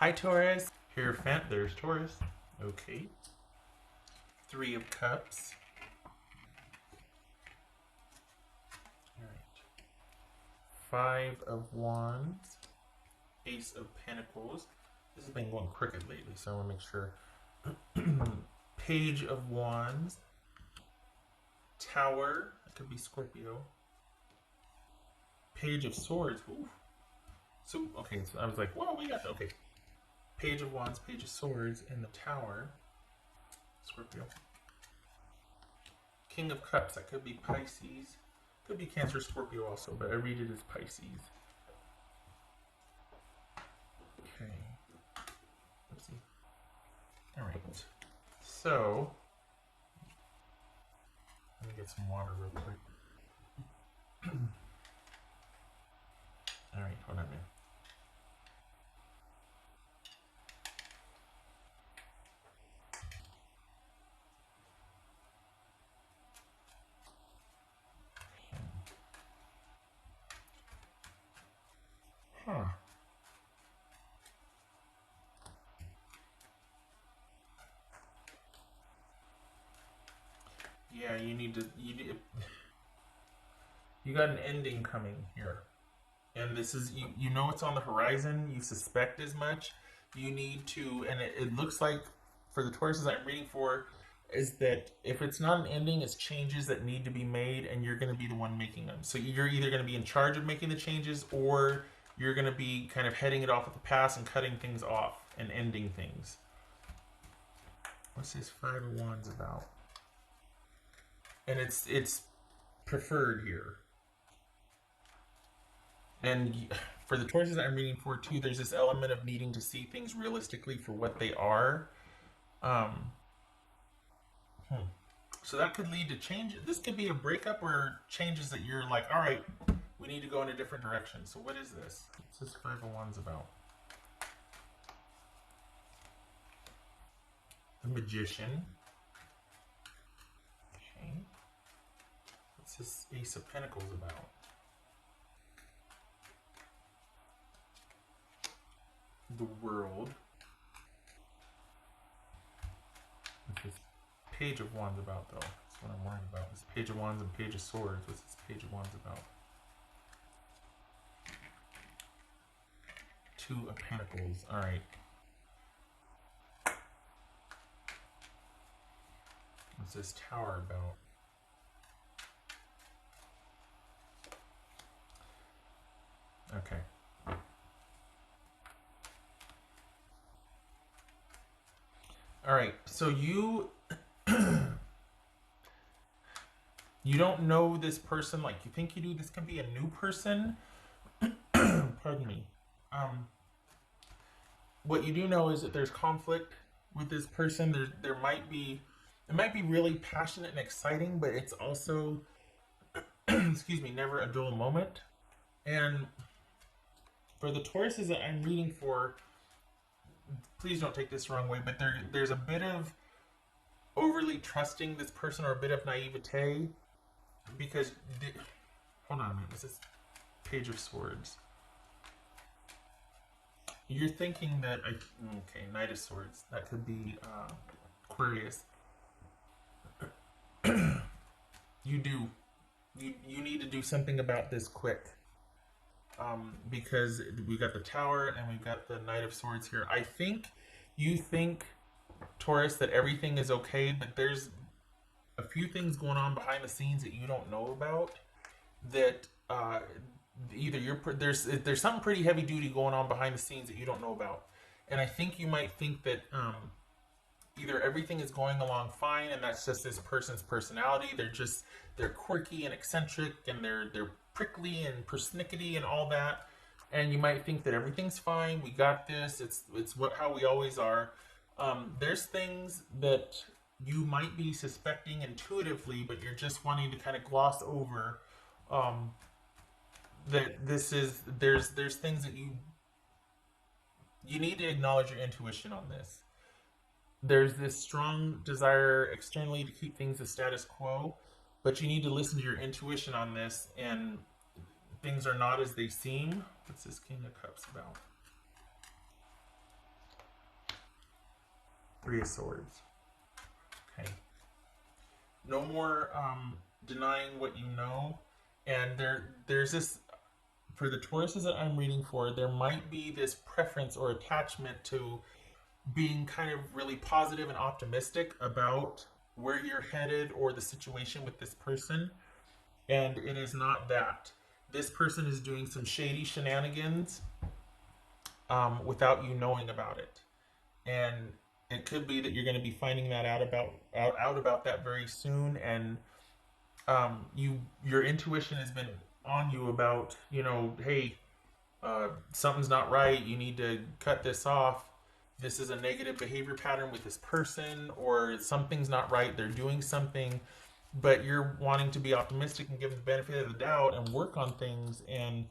Hi, Taurus. Hierophant, there's Taurus. Okay. Three of Cups. Alright. Five of Wands. Ace of Pentacles. This has been going crooked lately, so I want to make sure. Page of Wands. Tower. That could be Scorpio. Page of Swords. Ooh. So, okay, so I was like, whoa, we got that. Okay. Page of Wands, Page of Swords, and the Tower. Scorpio. King of Cups. That could be Pisces. Could be Cancer, Scorpio also, but I read it as Pisces. Okay. Let's see. Alright. So, let me get some water real quick. Alright, hold on a minute. Huh. Yeah, you got an ending coming here. And this is, you know it's on the horizon, you suspect as much. You need to, and it looks like for the Tauruses I'm reading for, is that if it's not an ending, it's changes that need to be made, and you're going to be the one making them. So you're either going to be in charge of making the changes, or you're going to be kind of heading it off at the pass and cutting things off and ending things. What's this Five of Wands about? And it's preferred here. And for the Tauruses I'm reading for too, there's this element of needing to see things realistically for what they are. So that could lead to change. This could be a breakup or changes that you're like, all right, we need to go in a different direction. So what is this? What's this Five of Wands about? The Magician. Okay. What's this Ace of Pentacles about? The World. What's this Page of Wands about, though? That's what I'm worried about. This Page of Wands and Page of Swords. What's this Page of Wands about? Two of Pentacles. Alright. What's this Tower about? Okay. Alright, so you don't know this person like you think you do. This can be a new person. Pardon me. What you do know is that there's conflict with this person. There might be, it might be really passionate and exciting, but it's also excuse me, never a dull moment. And for the Tauruses that I'm reading for, please don't take this the wrong way, but there's a bit of overly trusting this person, or a bit of naivete, because hold on a minute, this is Page of Swords. You're thinking that okay, Knight of Swords, that could be Aquarius. You need to do something about this quick, because we got the Tower and we've got the Knight of Swords here. I think you think, Taurus, that everything is okay, but there's a few things going on behind the scenes that you don't know about. That either there's something pretty heavy duty going on behind the scenes that you don't know about, and I think you might think that either everything is going along fine and that's just this person's personality. They're quirky and eccentric, and they're prickly and persnickety and all that, and you might think that everything's fine. We got this. It's how we always are. There's things that you might be suspecting intuitively, but you're just wanting to kind of gloss over. That this is there's things that you need to acknowledge your intuition on this. There's this strong desire externally to keep things the status quo, but you need to listen to your intuition on this, and things are not as they seem. What's this King of Cups about? Three of Swords. Okay. No more denying what you know. And there's this, for the Tauruses that I'm reading for, there might be this preference or attachment to being kind of really positive and optimistic about where you're headed or the situation with this person. And it is not that. This person is doing some shady shenanigans without you knowing about it. And it could be that you're going to be finding that out about that very soon. And your intuition has been on you about, hey, something's not right. You need to cut this off. This is a negative behavior pattern with this person, or something's not right. They're doing something, but you're wanting to be optimistic and give them the benefit of the doubt and work on things, and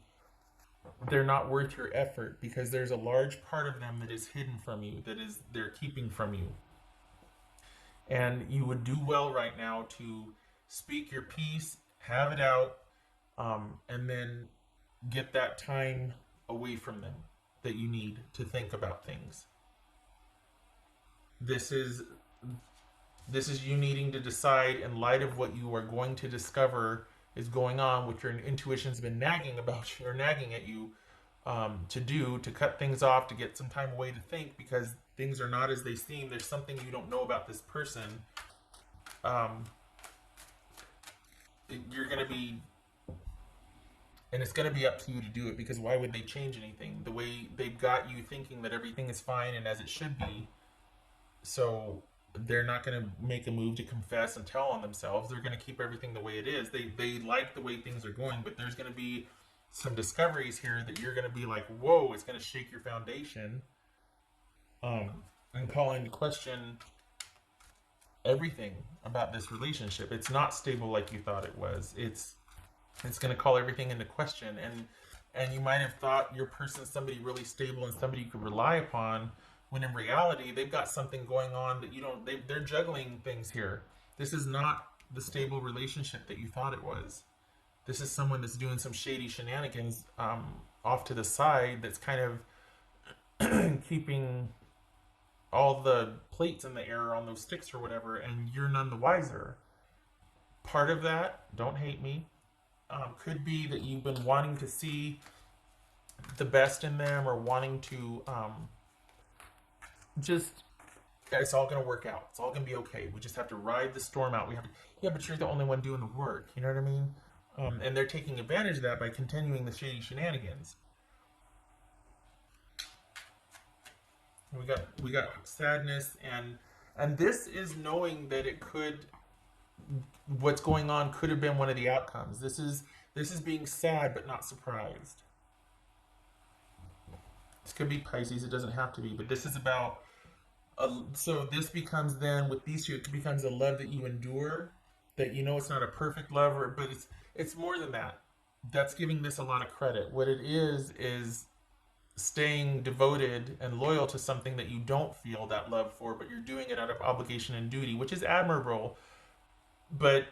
they're not worth your effort because there's a large part of them that is hidden from you, they're keeping from you. And you would do well right now to speak your piece, have it out, and then get that time away from them that you need to think about things. This is you needing to decide, in light of what you are going to discover is going on, which your intuition's been nagging about you, or nagging at you to cut things off, to get some time away to think, because things are not as they seem. There's something you don't know about this person. You're going to be, and it's going to be up to you to do it, because why would they change anything? The way they've got you thinking that everything is fine and as it should be. So they're not going to make a move to confess and tell on themselves. They're going to keep everything the way it is. They like the way things are going, but there's going to be some discoveries here that you're going to be like, whoa, it's going to shake your foundation, and call into question everything about this relationship. It's not stable like you thought it was. It's going to call everything into question, and you might have thought your person's somebody really stable and somebody you could rely upon, when in reality they've got something going on that you don't. They're juggling things here. This is not the stable relationship that you thought it was. This is someone that's doing some shady shenanigans off to the side, that's kind of keeping all the plates in the air on those sticks or whatever, and you're none the wiser. Part of that, don't hate me, could be that you've been wanting to see the best in them, or wanting to just, it's all going to work out. It's all going to be okay. We just have to ride the storm out. Yeah, but you're the only one doing the work. You know what I mean? And they're taking advantage of that by continuing the shady shenanigans. We got sadness, and this is knowing that it could, what's going on could have been one of the outcomes. This is being sad but not surprised. This could be Pisces. It doesn't have to be, but this is about. So this becomes then, with these two, it becomes a love that you endure. That it's not a perfect love, but it's more than that. That's giving this a lot of credit. What it is staying devoted and loyal to something that you don't feel that love for, but you're doing it out of obligation and duty, which is admirable. But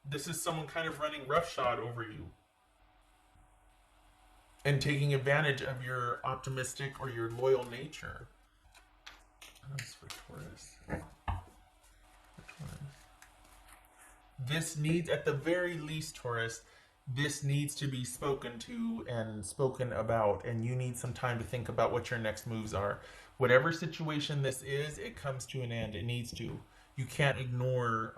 this is someone kind of running roughshod over you and taking advantage of your optimistic or your loyal nature. That's for Taurus. This needs, at the very least, Taurus, this needs to be spoken to and spoken about, and you need some time to think about what your next moves are. Whatever situation this is, it comes to an end. It needs to. You can't ignore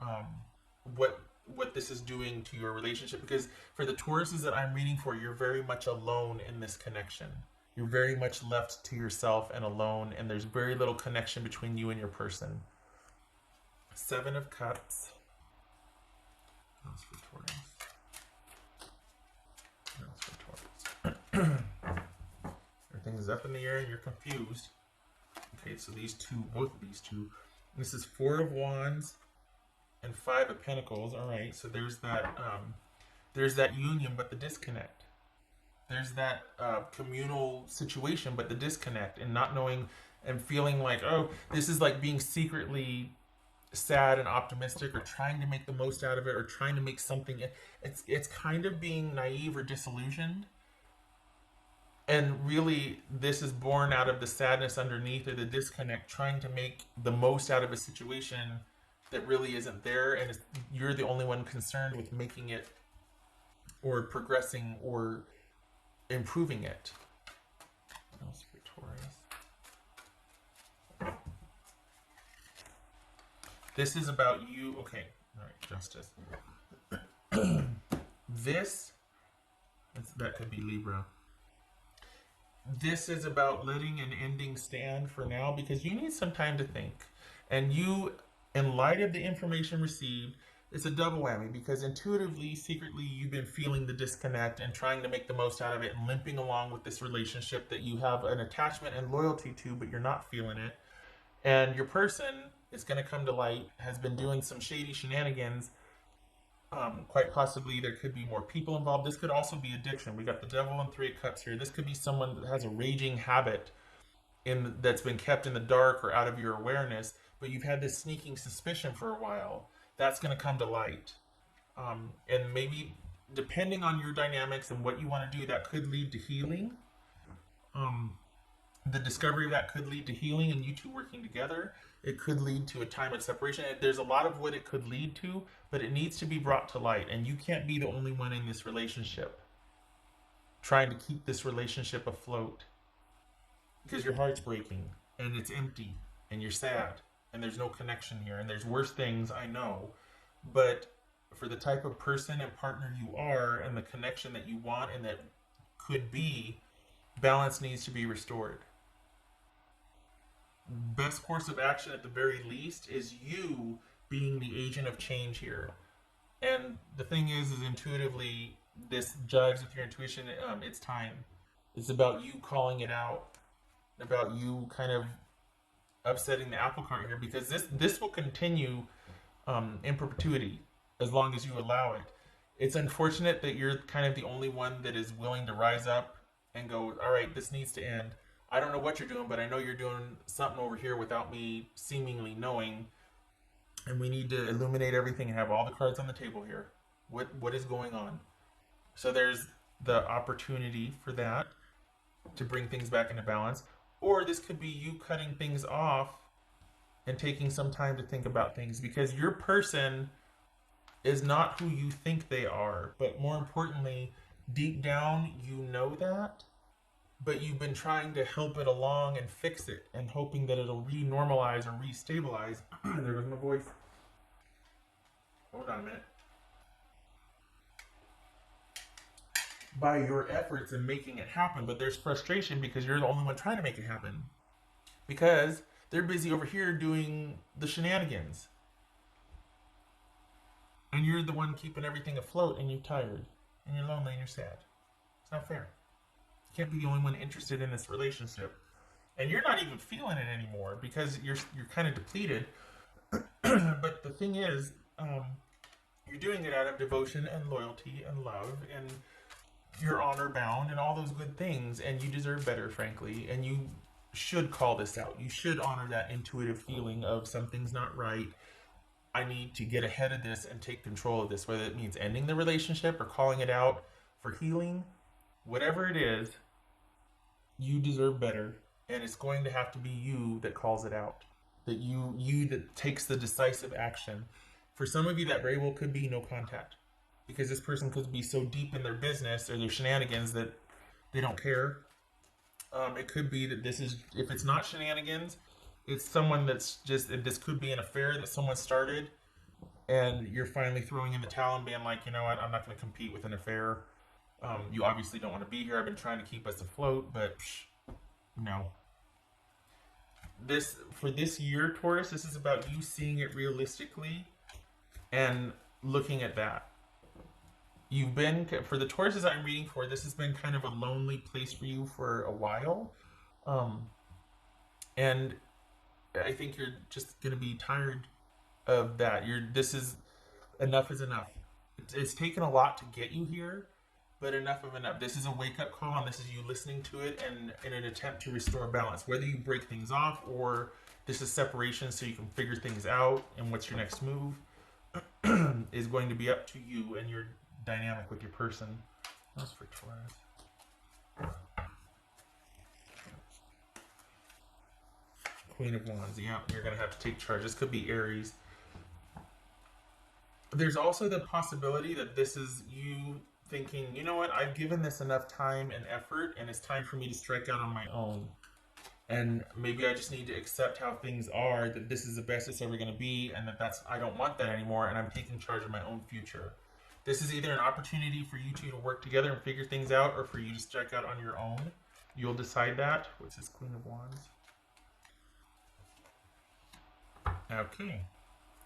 what this is doing to your relationship, because for the Tauruses that I'm reading for, you're very much alone in this connection. You're very much left to yourself and alone, and there's very little connection between you and your person. Seven of Cups. That's for Taurus. That's for Taurus. Everything's up in the air and you're confused. Okay, so these two, both of these two. This is Four of Wands and Five of Pentacles. All right, so there's that union, but the disconnect. There's that communal situation, but the disconnect, and not knowing and feeling like, oh, this is like being secretly sad and optimistic, or trying to make the most out of it, or trying to make something. It's kind of being naive or disillusioned. And really, this is born out of the sadness underneath or the disconnect, trying to make the most out of a situation that really isn't there. And you're the only one concerned with making it or progressing or improving it. What else for Taurus? This is about you. Okay. All right. Justice. That could be Libra. This is about letting an ending stand for now because you need some time to think. And you, in light of the information received, it's a double whammy because intuitively, secretly, you've been feeling the disconnect and trying to make the most out of it and limping along with this relationship that you have an attachment and loyalty to, but you're not feeling it. And your person is going to come to light, has been doing some shady shenanigans. Quite possibly there could be more people involved. This could also be addiction. We got the devil and 3 of cups here. This could be someone that has a raging habit that's been kept in the dark or out of your awareness, but you've had this sneaking suspicion for a while. That's going to come to light. And maybe depending on your dynamics and what you want to do, that could lead to healing. The discovery of that could lead to healing and you two working together. It could lead to a time of separation. There's a lot of what it could lead to, but it needs to be brought to light. And you can't be the only one in this relationship trying to keep this relationship afloat because your heart's breaking and it's empty and you're sad and there's no connection here. And there's worse things, I know. But for the type of person and partner you are and the connection that you want and that could be, balance needs to be restored. Best course of action at the very least is you being the agent of change here. And the thing is intuitively this jives with your intuition. It's time. It's about you calling it out, about you kind of upsetting the apple cart here because this will continue in perpetuity as long as you allow it. It's unfortunate that you're kind of the only one that is willing to rise up and go, all right, this needs to end. I don't know what you're doing, but I know you're doing something over here without me seemingly knowing. And we need to illuminate everything and have all the cards on the table here. What is going on? So there's the opportunity for that to bring things back into balance. Or this could be you cutting things off and taking some time to think about things because your person is not who you think they are. But more importantly, deep down, you know that. But you've been trying to help it along and fix it and hoping that it'll re-normalize or re-stabilize. There goes my voice. Hold on a minute. By your efforts in making it happen, but there's frustration because you're the only one trying to make it happen. Because they're busy over here doing the shenanigans. And you're the one keeping everything afloat and you're tired. And you're lonely and you're sad. It's not fair. Can't be the only one interested in this relationship, and you're not even feeling it anymore because you're kind of depleted. But the thing is, you're doing it out of devotion and loyalty and love, and you're honor bound and all those good things, and you deserve better, frankly. And you should call this out. You should honor that intuitive feeling of something's not right. I need to get ahead of this and take control of this, whether it means ending the relationship or calling it out for healing. Whatever it is, you deserve better, and it's going to have to be you that calls it out. That you that takes the decisive action. For some of you, that very well could be no contact, because this person could be so deep in their business or their shenanigans that they don't care. It could be that this is, if it's not shenanigans, it's someone that's just, this could be an affair that someone started, and you're finally throwing in the towel and being like, you know what, I'm not going to compete with an affair. You obviously don't want to be here. I've been trying to keep us afloat, but no. For this year, Taurus, this is about you seeing it realistically and looking at that. You've been, for the Tauruses I'm reading for, this has been kind of a lonely place for you for a while. And I think you're just going to be tired of that. Enough is enough. It's taken a lot to get you here. But enough of enough. This is a wake-up call, and this is you listening to it and in an attempt to restore balance. Whether you break things off or this is separation so you can figure things out and what's your next move is going to be up to you and your dynamic with your person. That's for Taurus. Queen of Wands. Yeah, you're going to have to take charge. This could be Aries. There's also the possibility that this is you thinking, you know what, I've given this enough time and effort, and it's time for me to strike out on my own. And maybe I just need to accept how things are, that this is the best it's ever going to be, and I don't want that anymore, and I'm taking charge of my own future. This is either an opportunity for you two to work together and figure things out, or for you to strike out on your own. You'll decide that. What's this Queen of Wands? Okay.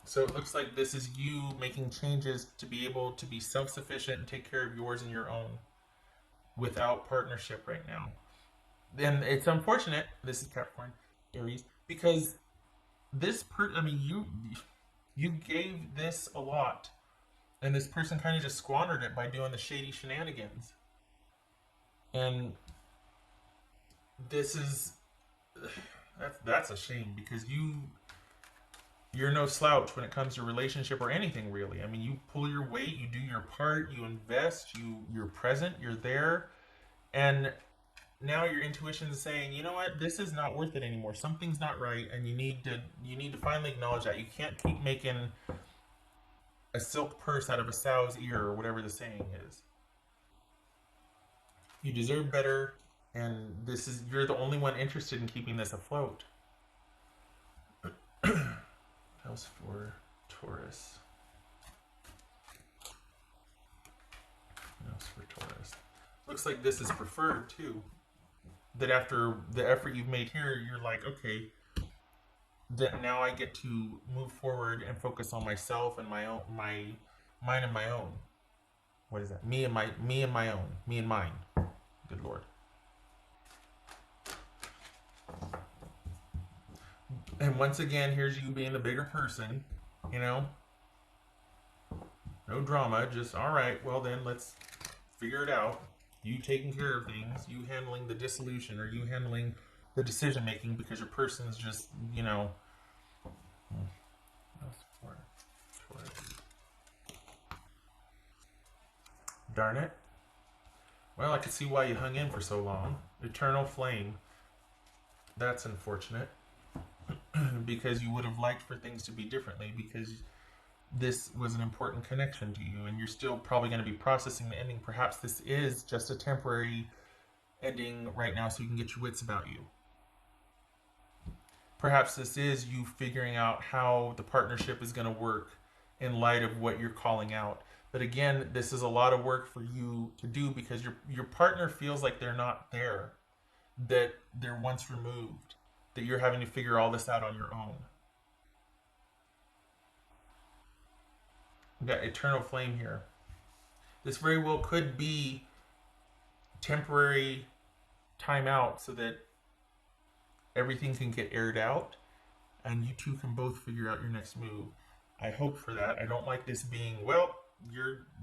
So it looks like this is you making changes to be able to be self-sufficient and take care of yours and your own without partnership right now. And it's unfortunate, this is Capricorn, Aries, because you gave this a lot, and this person kind of just squandered it by doing the shady shenanigans. And this is that's a shame, because you're no slouch when it comes to relationship or anything, really. I mean, you pull your weight, you do your part, you invest, you're present, you're there, and now your intuition is saying, you know what, this is not worth it anymore. Something's not right, and you need to finally acknowledge that. You can't keep making a silk purse out of a sow's ear, or whatever the saying is. You deserve better, and you're the only one interested in keeping this afloat. That was for Taurus. That was for Taurus. Looks like this is preferred too. That after the effort you've made here, you're like, okay, that now I get to move forward and focus on myself and mine and my own. What is that? Me and my own. Me and mine. Good Lord. And once again, here's you being the bigger person, you know? No drama, just, all right, well then, let's figure it out. You taking care of things, you handling the dissolution, or you handling the decision making, because your person's just, you know... Darn it. Well, I could see why you hung in for so long. Eternal flame. That's unfortunate. Because you would have liked for things to be differently, because this was an important connection to you, and you're still probably going to be processing the ending. Perhaps this is just a temporary ending right now so you can get your wits about you. Perhaps this is you figuring out how the partnership is going to work in light of what you're calling out. But again, this is a lot of work for you to do, because your partner feels like they're not there, that they're once removed, that you're having to figure all this out on your own. We got eternal flame here. This very well could be temporary timeout so that everything can get aired out and you two can both figure out your next move. I hope for that. I don't like this being, well,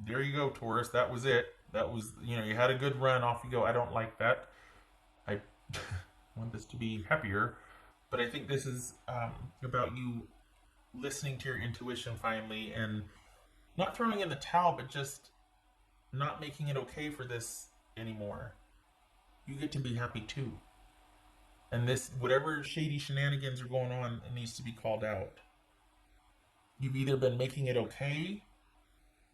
there you go, Taurus. That was it. That was, you had a good run, off you go. I don't like that. I want this to be happier. But I think this is about you listening to your intuition finally, and not throwing in the towel, but just not making it okay for this anymore. You get to be happy too. And this, whatever shady shenanigans are going on, it needs to be called out. You've either been making it okay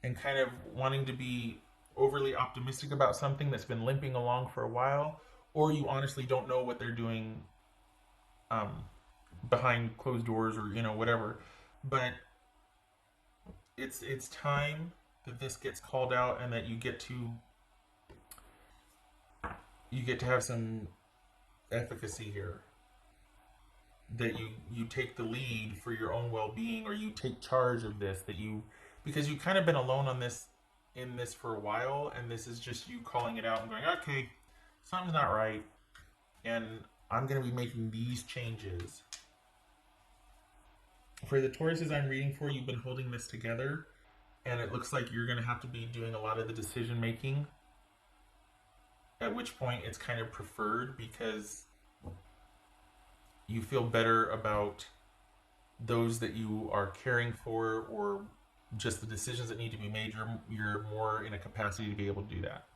and kind of wanting to be overly optimistic about something that's been limping along for a while, or you honestly don't know what they're doing behind closed doors, or whatever. But it's time that this gets called out, and that you get to have some efficacy here, that you take the lead for your own well-being, or you take charge of this, because you've kind of been alone in this for a while, and this is just you calling it out and going, okay, something's not right, and I'm going to be making these changes. For the Tauruses I'm reading for, you've been holding this together, and it looks like you're going to have to be doing a lot of the decision making, at which point it's kind of preferred, because you feel better about those that you are caring for, or just the decisions that need to be made. You're more in a capacity to be able to do that.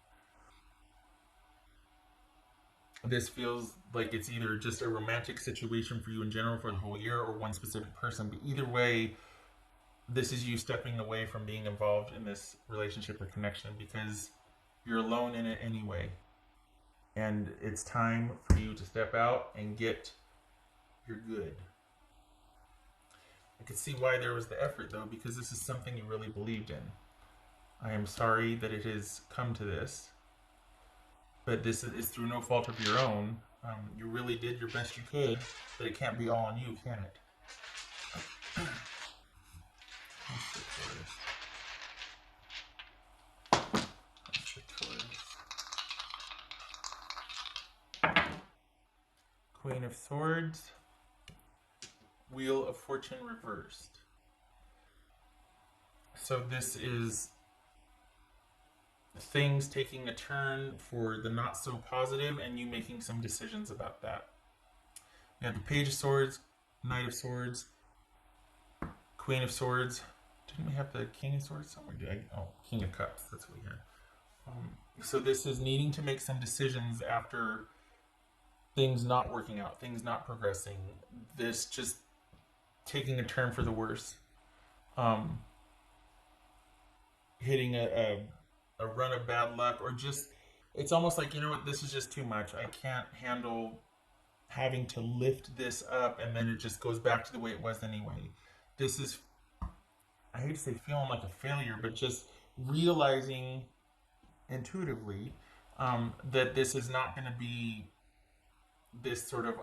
This feels like it's either just a romantic situation for you in general for the whole year or one specific person. But either way, this is you stepping away from being involved in this relationship or connection because you're alone in it anyway. And it's time for you to step out and get your good. I could see why there was the effort though, because this is something you really believed in. I am sorry that it has come to this, but this is through no fault of your own. You really did your best you could, but it can't be all on you, can it? Queen of Swords, Wheel of Fortune reversed. So this is things taking a turn for the not so positive and you making some decisions about that. We have the Page of Swords, Knight of Swords, Queen of Swords. Didn't we have the King of Swords somewhere? King of Cups. That's what we had. So this is needing to make some decisions after things not working out, things not progressing. This just taking a turn for the worse. Hitting a run of bad luck, or just, it's almost like, you know what, this is just too much. I can't handle having to lift this up and then it just goes back to the way it was anyway. This is, I hate to say feeling like a failure, but just realizing intuitively that this is not going to be this sort of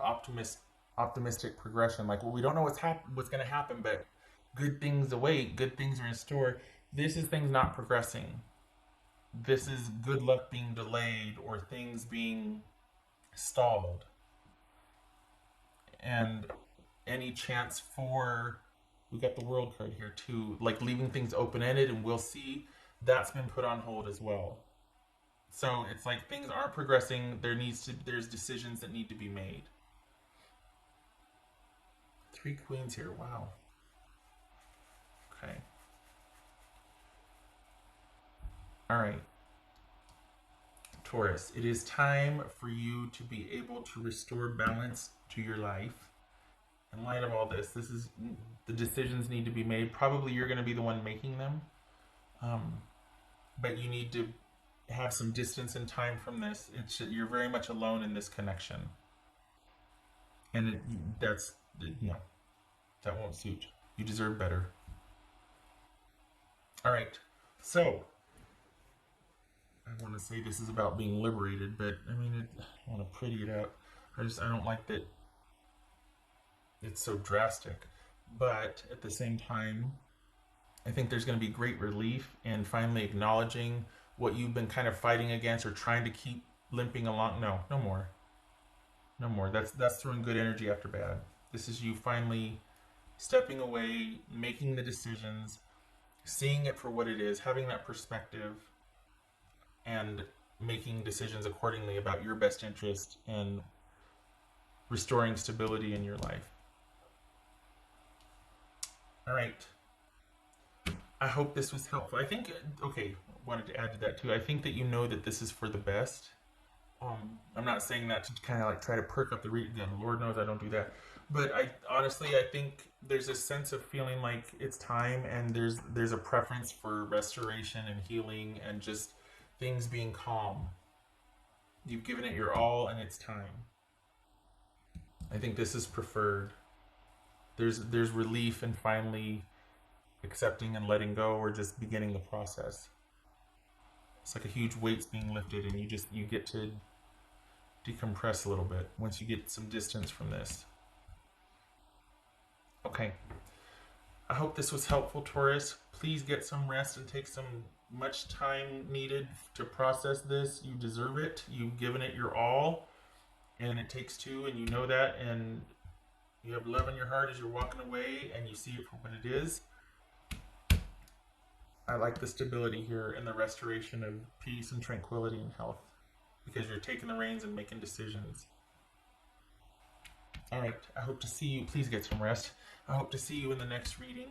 optimistic progression. Like, well, we don't know what's going to happen, but good things await, good things are in store. This is things not progressing. This is good luck being delayed or things being stalled. And any chance for, we got the World card here too, like leaving things open-ended and we'll see, that's been put on hold as well. So it's like things aren't progressing. There's decisions that need to be made. 3 queens here. Wow. Okay. All right. Taurus, it is time for you to be able to restore balance to your life. In light of all this, the decisions need to be made. Probably you're going to be the one making them. But you need to have some distance and time from this. You're very much alone in this connection. And that won't suit. You deserve better. All right. So, I want to say this is about being liberated, but I mean, I want to pretty it up. I don't like that it's so drastic. But at the same time, I think there's going to be great relief in finally acknowledging what you've been kind of fighting against or trying to keep limping along. No more. No more. That's throwing good energy after bad. This is you finally stepping away, making the decisions, seeing it for what it is, having that perspective, and making decisions accordingly about your best interest and restoring stability in your life. All right. I hope this was helpful. I think, wanted to add to that too. I think that you know that this is for the best. I'm not saying that to kind of like try to perk up the reading. Lord knows I don't do that. But I think there's a sense of feeling like it's time, and there's a preference for restoration and healing and just things being calm. You've given it your all, and it's time. I think this is preferred. There's relief in finally accepting and letting go, or just beginning the process. It's like a huge weight's being lifted, and you get to decompress a little bit once you get some distance from this. Okay. I hope this was helpful, Taurus. Please get some rest and take some much time needed to process this. You deserve it. You've given it your all, and it takes two, and you know that, and you have love in your heart as you're walking away, and you see it for what it is. I like the stability here and the restoration of peace and tranquility and health, because you're taking the reins and making decisions. All right, I hope to see you. Please get some rest. I hope to see you in the next reading.